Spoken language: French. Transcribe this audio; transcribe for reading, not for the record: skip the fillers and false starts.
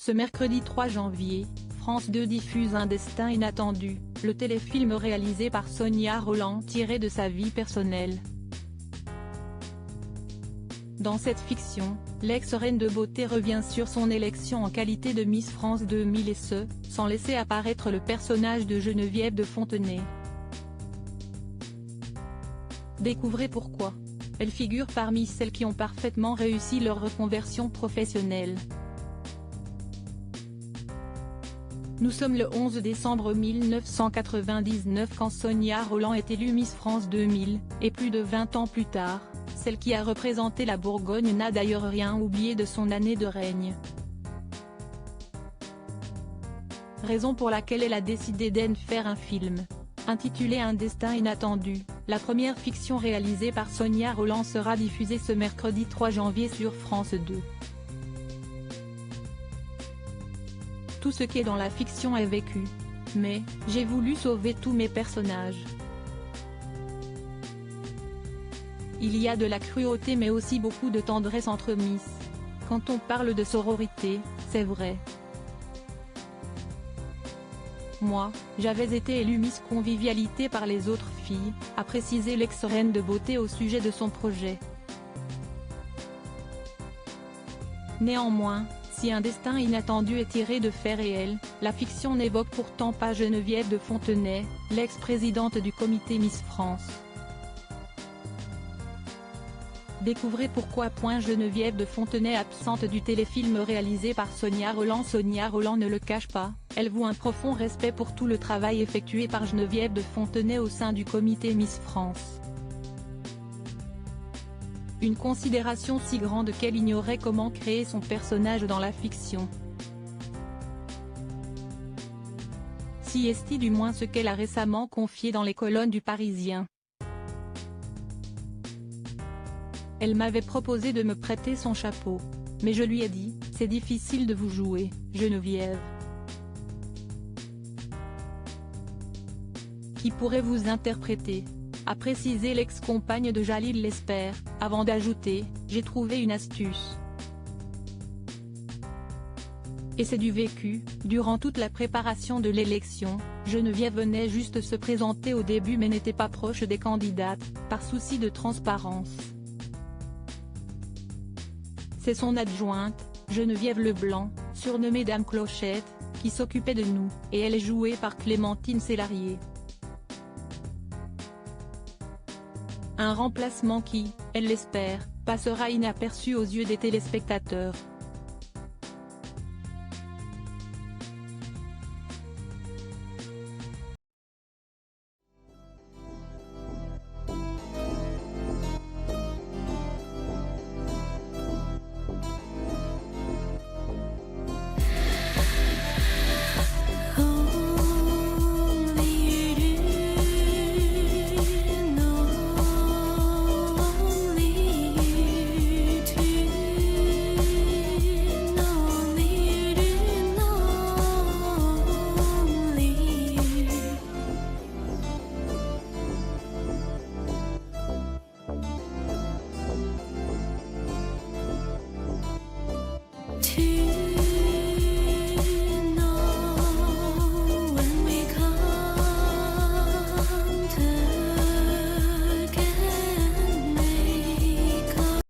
Ce mercredi 3 janvier, France 2 diffuse Un destin inattendu, le téléfilm réalisé par Sonia Rolland tiré de sa vie personnelle. Dans cette fiction, l'ex-reine de beauté revient sur son élection en qualité de Miss France 2000 et ce, sans laisser apparaître le personnage de Geneviève de Fontenay. Découvrez pourquoi. Elle figure parmi celles qui ont parfaitement réussi leur reconversion professionnelle. Nous sommes le 11 décembre 1999 quand Sonia Rolland est élue Miss France 2000, et plus de 20 ans plus tard, celle qui a représenté la Bourgogne n'a d'ailleurs rien oublié de son année de règne. Raison pour laquelle elle a décidé d'en faire un film. Intitulé Un destin inattendu, la première fiction réalisée par Sonia Rolland sera diffusée ce mercredi 3 janvier sur France 2. Tout ce qui est dans la fiction est vécu. Mais, j'ai voulu sauver tous mes personnages. Il y a de la cruauté mais aussi beaucoup de tendresse entre Miss. Quand on parle de sororité, c'est vrai. Moi, j'avais été élue Miss Convivialité par les autres filles, a précisé l'ex-reine de beauté au sujet de son projet. Néanmoins, si Un destin inattendu est tiré de faits réels, la fiction n'évoque pourtant pas Geneviève de Fontenay, l'ex-présidente du comité Miss France. Découvrez pourquoi. Geneviève de Fontenay absente du téléfilm réalisé par Sonia Rolland. Sonia Rolland ne le cache pas, elle voue un profond respect pour tout le travail effectué par Geneviève de Fontenay au sein du comité Miss France. Une considération si grande qu'elle ignorait comment créer son personnage dans la fiction. Si est du moins ce qu'elle a récemment confié dans les colonnes du Parisien. Elle m'avait proposé de me prêter son chapeau. Mais je lui ai dit, c'est difficile de vous jouer, Geneviève. Qui pourrait vous interpréter ? A précisé l'ex-compagne de Jalil Lesper, avant d'ajouter, j'ai trouvé une astuce. Et c'est du vécu. Durant toute la préparation de l'élection, Geneviève venait juste se présenter au début mais n'était pas proche des candidates, par souci de transparence. C'est son adjointe, Geneviève Leblanc, surnommée Dame Clochette, qui s'occupait de nous, et elle est jouée par Clémentine Célarié. Un remplacement qui, elle l'espère, passera inaperçu aux yeux des téléspectateurs.